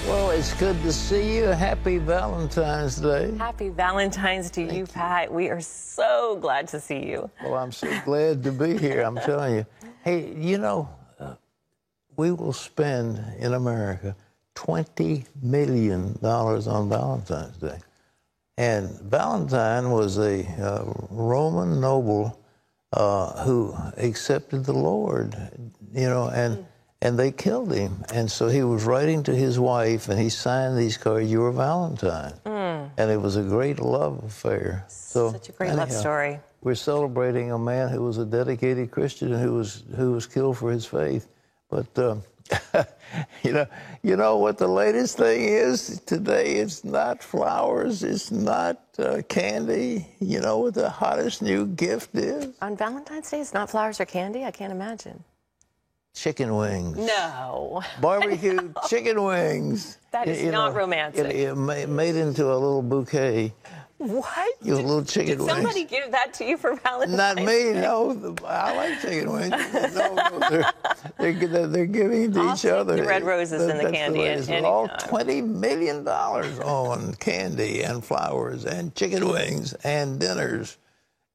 Well, it's good to see you. Happy Valentine's Day. Happy Valentine's to you, Pat. We are so glad to see you. Well, I'm so glad to be here, I'm telling you. Hey, you know, we will spend in America $20 million on Valentine's Day. And Valentine was a Roman noble who accepted the Lord, you know, and they killed him. And so he was writing to his wife, and he signed these cards, "Your Valentine." And it was a great love affair. So, such a great love story. We're celebrating a man who was a dedicated Christian and who was killed for his faith. But, you know what the latest thing is today? It's not flowers. It's not candy. You know what the hottest new gift is? On Valentine's Day, it's not flowers or candy? I can't imagine. Chicken wings. No. Barbecue chicken wings. That is not romantic. It made into a little bouquet. What? You little chicken wings. Did somebody give that to you for Valentine's Not me, Day? no. I like chicken wings. No, they're giving it to each other. The red roses and the candy. It's all $20 million on candy and flowers and chicken wings and dinners.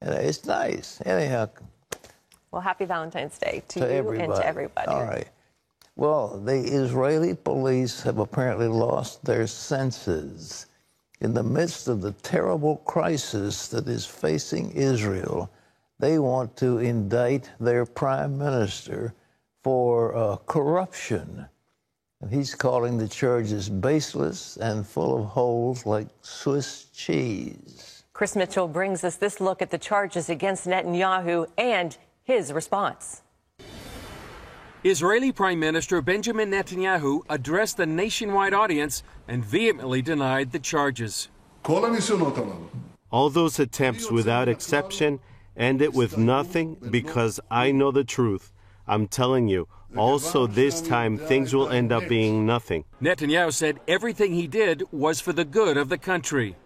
And it's nice. Anyhow. Well, happy Valentine's Day to you everybody. and to everybody. All right. Well, the Israeli police have apparently lost their senses. In the midst of the terrible crisis that is facing Israel, they want to indict their prime minister for corruption. And he's calling the charges baseless and full of holes like Swiss cheese. Chris Mitchell brings us this look at the charges against Netanyahu and his response. Israeli Prime Minister Benjamin Netanyahu addressed a nationwide audience and vehemently denied the charges. All those attempts without exception ended with nothing because I know the truth. I'm telling you, also this time things will end up being nothing. Netanyahu said everything he did was for the good of the country.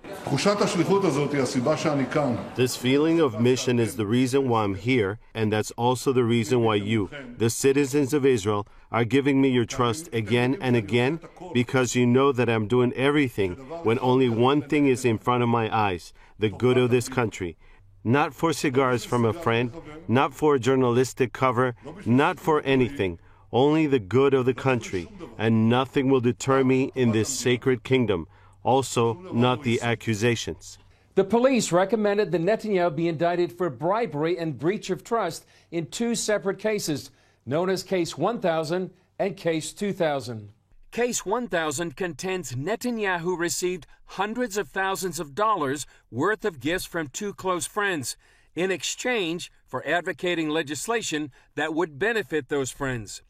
This feeling of mission is the reason why I'm here, and that's also the reason why you, the citizens of Israel, are giving me your trust again and again, because you know that I'm doing everything when only one thing is in front of my eyes, the good of this country. Not for cigars from a friend, not for a journalistic cover, not for anything, only the good of the country, and nothing will deter me in this sacred kingdom. Also, not the accusations. The police recommended that Netanyahu be indicted for bribery and breach of trust in two separate cases, known as Case 1000 and Case 2000. Case 1000 contends Netanyahu received hundreds of thousands of dollars worth of gifts from two close friends in exchange for advocating legislation that would benefit those friends.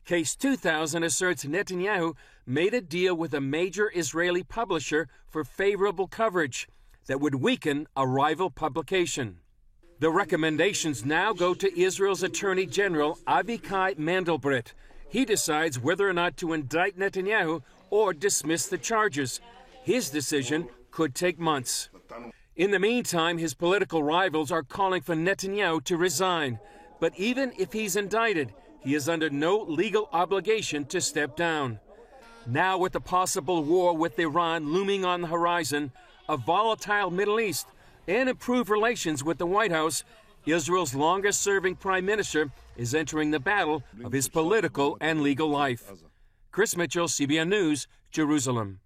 Case 2000 asserts Netanyahu made a deal with a major Israeli publisher for favorable coverage that would weaken a rival publication. The recommendations now go to Israel's Attorney General Avichai Mandelblit. He decides whether or not to indict Netanyahu or dismiss the charges. His decision could take months. In the meantime, his political rivals are calling for Netanyahu to resign. But even if he's indicted, he is under no legal obligation to step down. Now, with the possible war with Iran looming on the horizon, a volatile Middle East, and improved relations with the White House, Israel's longest-serving prime minister is entering the battle of his political and legal life. Chris Mitchell, CBN News, Jerusalem.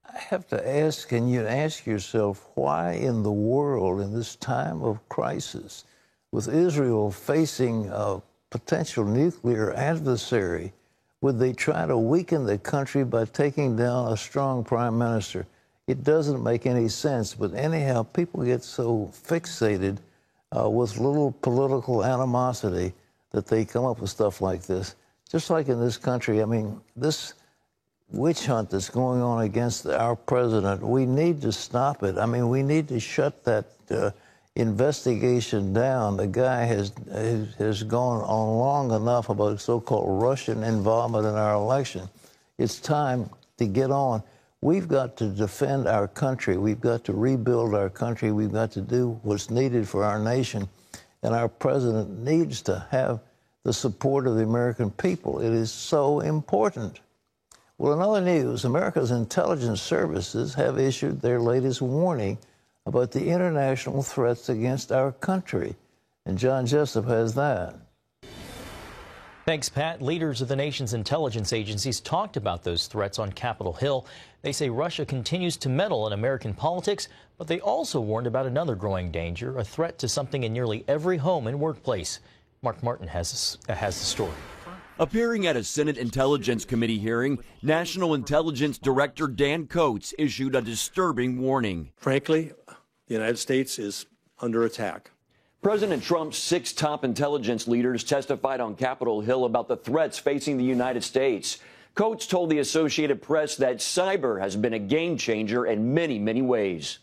I have to ask, and you ask yourself, why in the world, in this time of crisis, with Israel facing a potential nuclear adversary, would they try to weaken the country by taking down a strong prime minister? It doesn't make any sense, but anyhow, people get so fixated with little political animosity that they come up with stuff like this. Just like in this country, I mean, this witch hunt that's going on against our president, we need to stop it. I mean, we need to shut that investigation down. The guy has gone on long enough about so-called Russian involvement in our election. It's time to get on. We've got to defend our country. We've got to rebuild our country. We've got to do what's needed for our nation. And our president needs to have the support of the American people. It is so important. Well, in other news, America's intelligence services have issued their latest warning about the international threats against our country. And John Jessup has that. Thanks, Pat. Leaders of the nation's intelligence agencies talked about those threats on Capitol Hill. They say Russia continues to meddle in American politics, but they also warned about another growing danger, a threat to something in nearly every home and workplace. Mark Martin has the story. Appearing at a Senate Intelligence Committee hearing, National Intelligence Director Dan Coats issued a disturbing warning. Frankly, the United States is under attack. President Trump's 6 top intelligence leaders testified on Capitol Hill about the threats facing the United States. Coats told the Associated Press that cyber has been a game changer in many, many ways.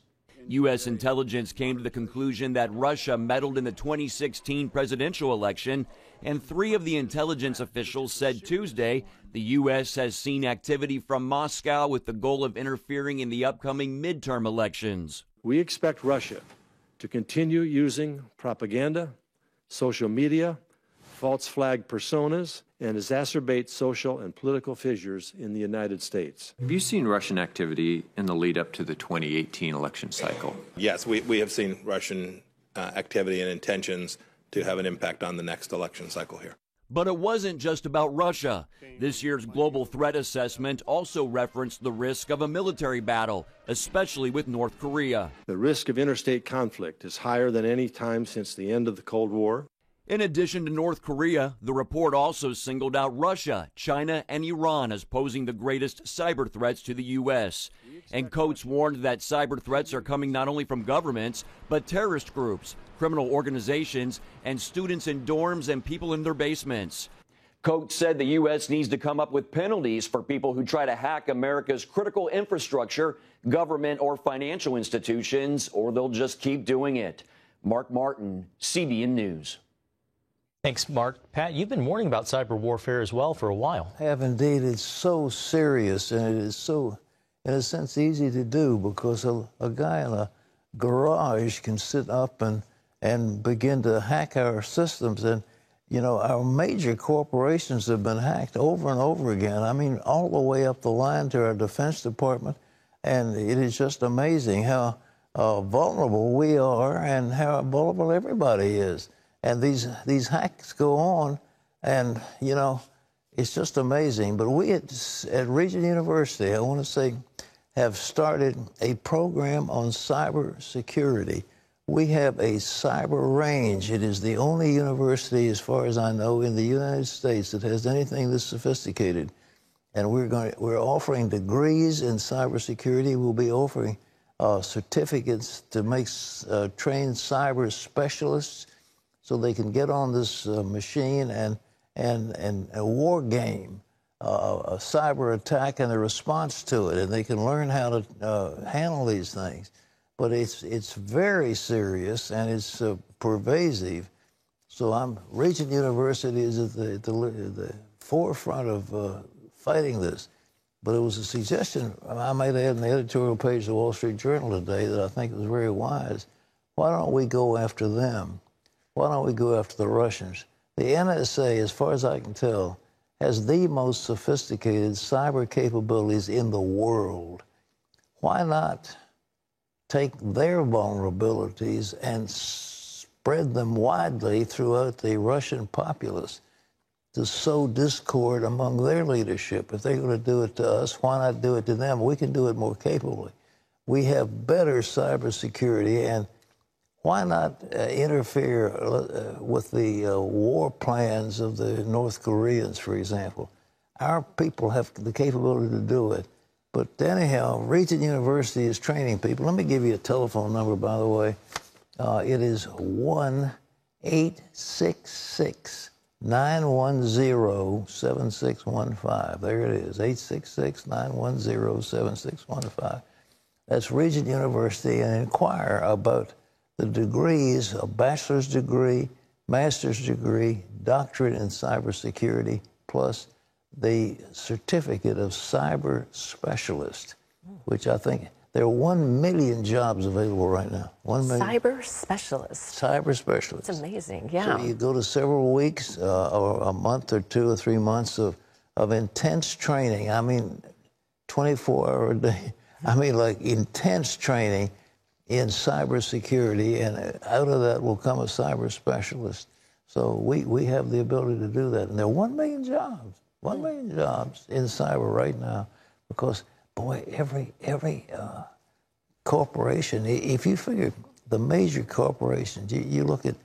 U.S. intelligence came to the conclusion that Russia meddled in the 2016 presidential election, and 3 of the intelligence officials said Tuesday the U.S. has seen activity from Moscow with the goal of interfering in the upcoming midterm elections. We expect Russia to continue using propaganda, social media, false flag personas, and exacerbate social and political fissures in the United States. Have you seen Russian activity in the lead up to the 2018 election cycle? Yes, we have seen Russian activity and intentions to have an impact on the next election cycle here. But it wasn't just about Russia. This year's global threat assessment also referenced the risk of a military battle, especially with North Korea. The risk of interstate conflict is higher than any time since the end of the Cold War. In addition to North Korea, the report also singled out Russia, China, and Iran as posing the greatest cyber threats to the U.S. And Coats warned that cyber threats are coming not only from governments, but terrorist groups, criminal organizations, and students in dorms and people in their basements. Coats said the U.S. needs to come up with penalties for people who try to hack America's critical infrastructure, government, or financial institutions, or they'll just keep doing it. Mark Martin, CBN News. Thanks, Mark. Pat, you've been warning about cyber warfare as well for a while. I have indeed. It's so serious, and it is so, in a sense, easy to do because a guy in a garage can sit up and begin to hack our systems. And, you know, our major corporations have been hacked over and over again. I mean, all the way up the line to our Defense Department. And it is just amazing how vulnerable we are and how vulnerable everybody is. And these hacks go on, and, you know, it's just amazing. But we at Regent University, I want to say, have started a program on cyber security. We have a cyber range. It is the only university, as far as I know, in the United States that has anything this sophisticated. And we're offering degrees in cybersecurity. We'll be offering certificates to make trained cyber specialists, so they can get on this machine and a war game, a cyber attack and the response to it, and they can learn how to handle these things. But it's very serious and it's pervasive. So Regent University is at the forefront of fighting this. But it was a suggestion I made in the editorial page of the Wall Street Journal today that I think was very wise. Why don't we go after them? Why don't we go after the Russians? The NSA, as far as I can tell, has the most sophisticated cyber capabilities in the world. Why not take their vulnerabilities and spread them widely throughout the Russian populace to sow discord among their leadership? If they're going to do it to us, why not do it to them? We can do it more capably. We have better cybersecurity, and why not interfere with the war plans of the North Koreans, for example? Our people have the capability to do it. But anyhow, Regent University is training people. Let me give you a telephone number, by the way. It is 1-866-910-7615. There it is, 866-910-7615. That's Regent University, and inquire about the degrees, a bachelor's degree, master's degree, doctorate in cybersecurity, plus the certificate of cyber specialist, which I think there are 1 million jobs available right now. 1 million. Cyber specialist. Cyber specialist. It's amazing, yeah. So you go to several weeks or a month or 2 or 3 months of of intense training. I mean, 24-hour a day. I mean, like intense training in cybersecurity, and out of that will come a cyber specialist. So we have the ability to do that. And there are 1 million jobs, 1 million jobs in cyber right now, because, boy, every corporation, if you figure the major corporations, you look at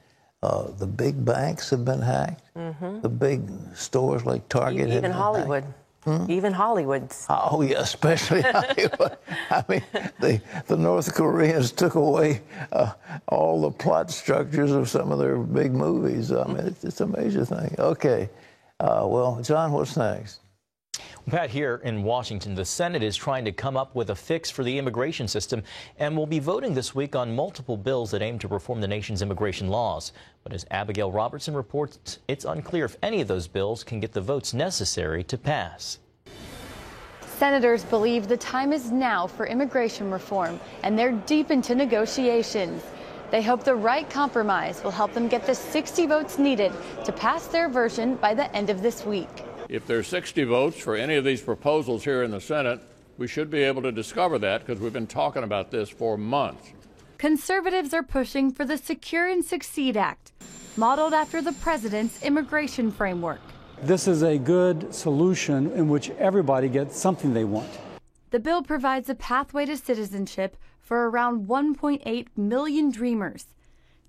the big banks have been hacked, the big stores like Target have been Hollywood. hacked. Even Hollywood's. Oh, yeah, especially Hollywood. I mean, the North Koreans took away all the plot structures of some of their big movies. I mean, it's a major thing. Okay. Well, John, what's next? Pat, here in Washington, the Senate is trying to come up with a fix for the immigration system and will be voting this week on multiple bills that aim to reform the nation's immigration laws. But as Abigail Robertson reports, it's unclear if any of those bills can get the votes necessary to pass. Senators believe the time is now for immigration reform, and they're deep into negotiations. They hope the right compromise will help them get the 60 votes needed to pass their version by the end of this week. If there's 60 votes for any of these proposals here in the Senate, we should be able to discover that, because we've been talking about this for months. Conservatives are pushing for the Secure and Succeed Act, modeled after the president's immigration framework. This is a good solution in which everybody gets something they want. The bill provides a pathway to citizenship for around 1.8 million dreamers,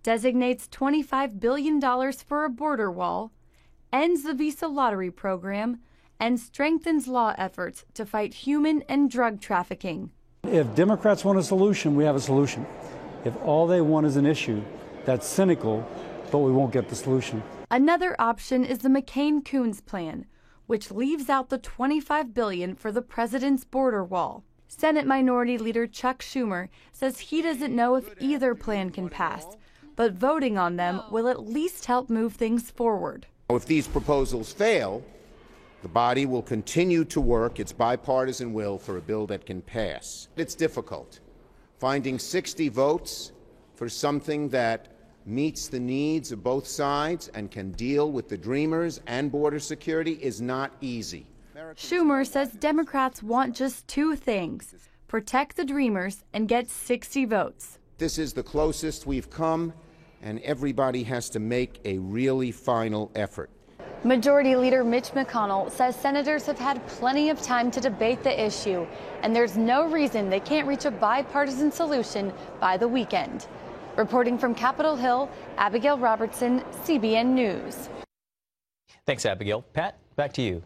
designates $25 billion for a border wall, ends the visa lottery program, and strengthens law efforts to fight human and drug trafficking. If Democrats want a solution, we have a solution. If all they want is an issue, that's cynical, but we won't get the solution. Another option is the McCain-Coons plan, which leaves out the $25 billion for the president's border wall. Senate Minority Leader Chuck Schumer says he doesn't know if either plan can pass, but voting on them will at least help move things forward. If these proposals fail, the body will continue to work its bipartisan will for a bill that can pass. It's difficult. Finding 60 votes for something that meets the needs of both sides and can deal with the dreamers and border security is not easy. Schumer says Democrats want just two things: protect the dreamers and get 60 votes. This is the closest we've come, and everybody has to make a really final effort. Majority Leader Mitch McConnell says senators have had plenty of time to debate the issue, and there's no reason they can't reach a bipartisan solution by the weekend. Reporting from Capitol Hill, Abigail Robertson, CBN News. Thanks, Abigail. Pat, back to you.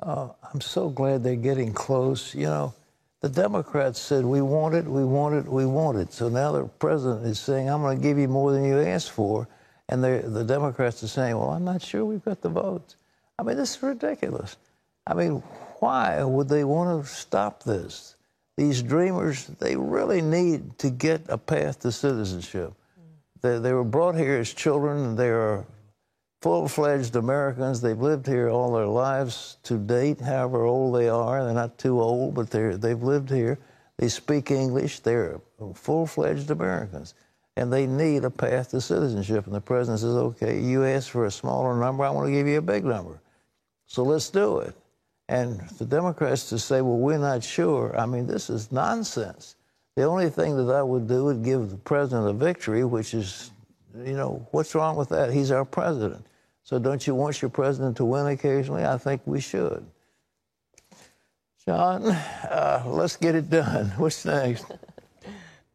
I'm so glad they're getting close. You know, the Democrats said, we want it, we want it, we want it. So now the president is saying, I'm going to give you more than you asked for. And the Democrats are saying, well, I'm not sure we've got the votes. I mean, this is ridiculous. I mean, why would they want to stop this? These dreamers, they really need to get a path to citizenship. They were brought here as children. They are full-fledged Americans. They've lived here all their lives to date, however old they are. They're not too old, but they've lived here. They speak English. They're full-fledged Americans. And they need a path to citizenship. And the president says, okay, you asked for a smaller number, I want to give you a big number. So let's do it. And the Democrats to say, well, we're not sure, I mean, this is nonsense. The only thing that I would do would give the president a victory, which is, you know, what's wrong with that? He's our president. So don't you want your president to win occasionally? I think we should. John, let's get it done. What's next?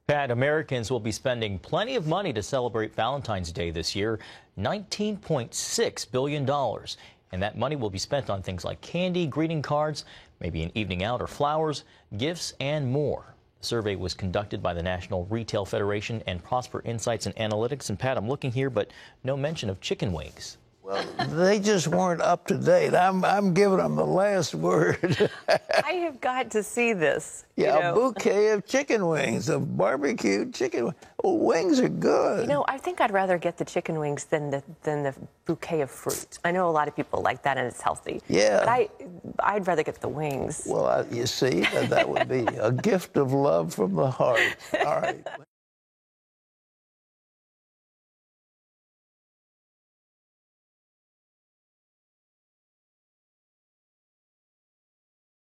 Pat, Americans will be spending plenty of money to celebrate Valentine's Day this year, $19.6 billion. And that money will be spent on things like candy, greeting cards, maybe an evening out or flowers, gifts, and more. The survey was conducted by the National Retail Federation and Prosper Insights and Analytics. And Pat, I'm looking here, but no mention of chicken wings. Well, they just weren't up to date. I'm giving them the last word. I have got to see this. Yeah, you know. A bouquet of chicken wings, of barbecued chicken wings. Oh, wings are good. You know, I think I'd rather get the chicken wings than the bouquet of fruit. I know a lot of people like that and it's healthy. Yeah. But I'd rather get the wings. Well, you see, that would be a gift of love from the heart. All right.